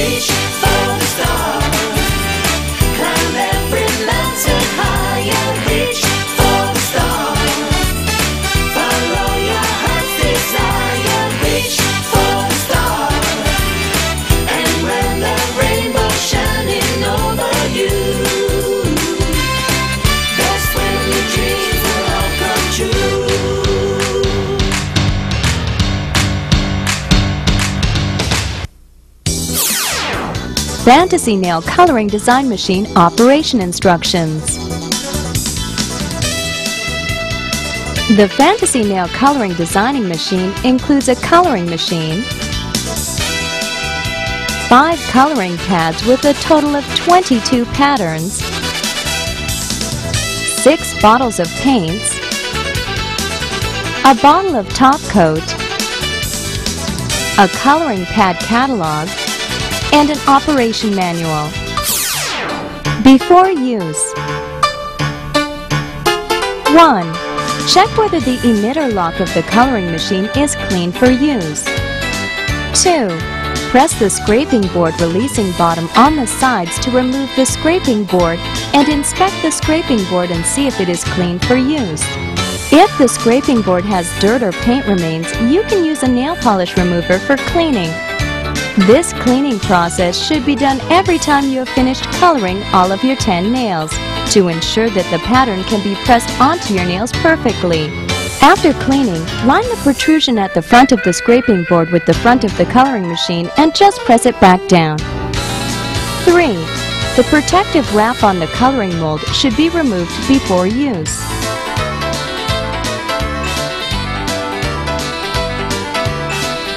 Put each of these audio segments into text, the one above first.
reach for the stars. Climb every mountain higher, reach for the stars. Follow your heart's desire, reach for the stars. And when the rainbow's shining over you, that's when your dreams will all come true. Fantasy Nail Coloring Design Machine Operation Instructions. The Fantasy Nail Coloring Designing Machine includes a coloring machine, 5 coloring pads with a total of 22 patterns, 6 bottles of paints, a bottle of top coat, a coloring pad catalog, and an operation manual. Before use. 1. Check whether the emitter lock of the coloring machine is clean for use. 2. Press the scraping board releasing bottom on the sides to remove the scraping board and inspect the scraping board and see if it is clean for use. If the scraping board has dirt or paint remains, you can use a nail polish remover for cleaning. This cleaning process should be done every time you have finished coloring all of your 10 nails to ensure that the pattern can be pressed onto your nails perfectly. After cleaning, line the protrusion at the front of the scraping board with the front of the coloring machine and just press it back down. 3. The protective wrap on the coloring mold should be removed before use.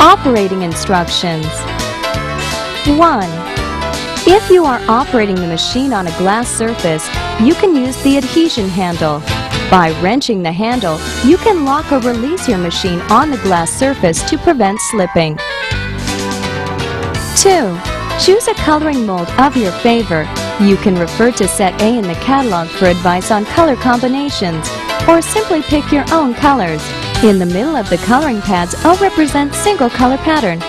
Operating instructions. 1. If you are operating the machine on a glass surface, you can use the adhesion handle. By wrenching the handle, you can lock or release your machine on the glass surface to prevent slipping. 2. Choose a coloring mold of your favor. You can refer to Set A in the catalog for advice on color combinations, or simply pick your own colors. In the middle of the coloring pads, O represents single color pattern,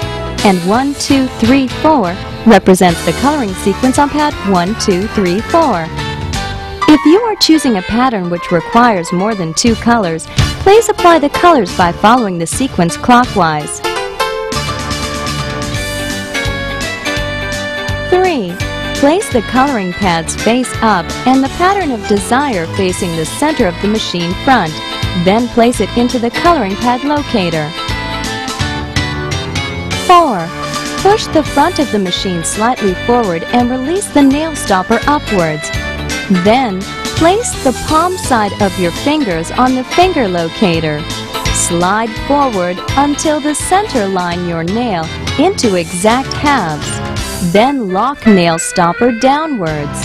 and 1, 2, 3, 4 represents the coloring sequence on pad 1, 2, 3, 4. If you are choosing a pattern which requires more than 2 colors, please apply the colors by following the sequence clockwise. 3. Place the coloring pads face up and the pattern of desire facing the center of the machine front. Then place it into the coloring pad locator. 4. Push the front of the machine slightly forward and release the nail stopper upwards. Then, place the palm side of your fingers on the finger locator. Slide forward until the center line your nail into exact halves. Then lock nail stopper downwards.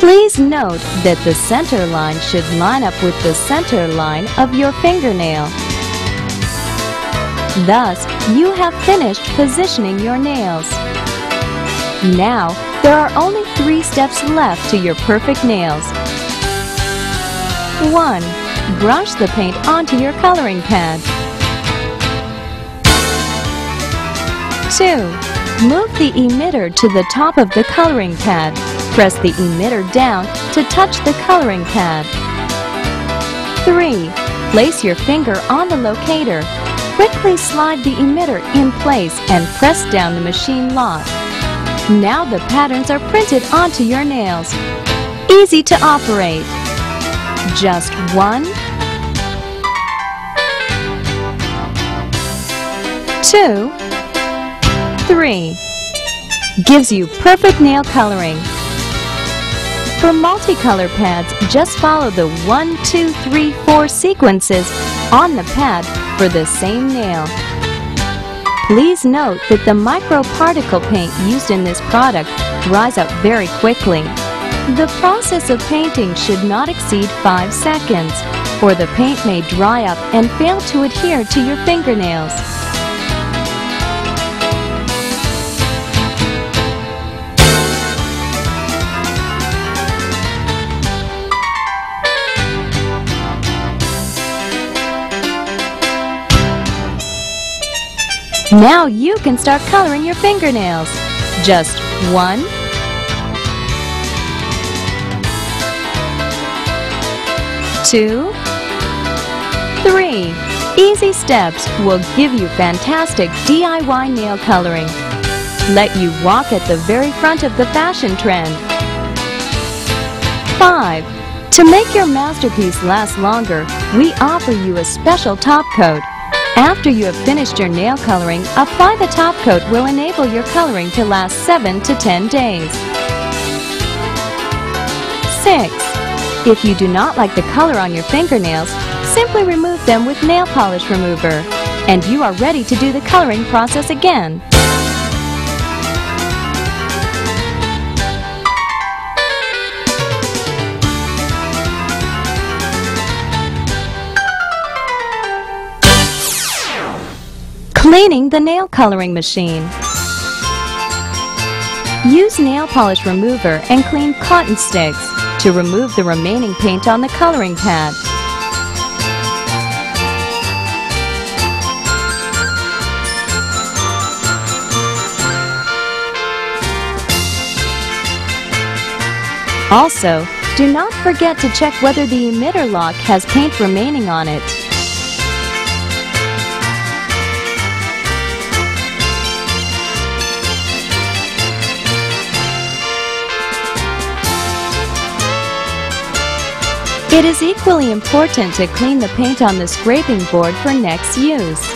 Please note that the center line should line up with the center line of your fingernail. Thus, you have finished positioning your nails. Now, there are only 3 steps left to your perfect nails. 1. Brush the paint onto your coloring pad. 2. Move the emitter to the top of the coloring pad. Press the emitter down to touch the coloring pad. 3. Place your finger on the locator. Quickly slide the emitter in place and press down the machine lock. Now the patterns are printed onto your nails. Easy to operate. Just 1, 2, 3. Gives you perfect nail coloring. For multicolor pads, just follow the 1, 2, 3, 4 sequences on the pad for the same nail. Please note that the microparticle paint used in this product dries out very quickly. The process of painting should not exceed 5 seconds, or the paint may dry up and fail to adhere to your fingernails. Now you can start coloring your fingernails. Just 1, 2, 3. Easy steps will give you fantastic DIY nail coloring. Let you walk at the very front of the fashion trend. 5. To make your masterpiece last longer, we offer you a special top coat. After you have finished your nail coloring, apply the top coat will enable your coloring to last 7 to 10 days. 6. If you do not like the color on your fingernails, simply remove them with nail polish remover, and you are ready to do the coloring process again. Cleaning the nail coloring machine. Use nail polish remover and clean cotton sticks to remove the remaining paint on the coloring pad. Also, do not forget to check whether the emitter lock has paint remaining on it. It is equally important to clean the paint on the scraping board for next use.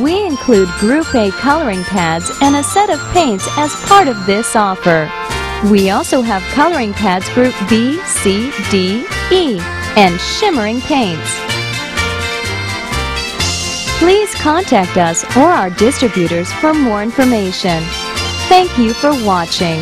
We include Group A coloring pads and a set of paints as part of this offer. We also have coloring pads Group B, C, D, E, and shimmering paints. Please contact us or our distributors for more information. Thank you for watching.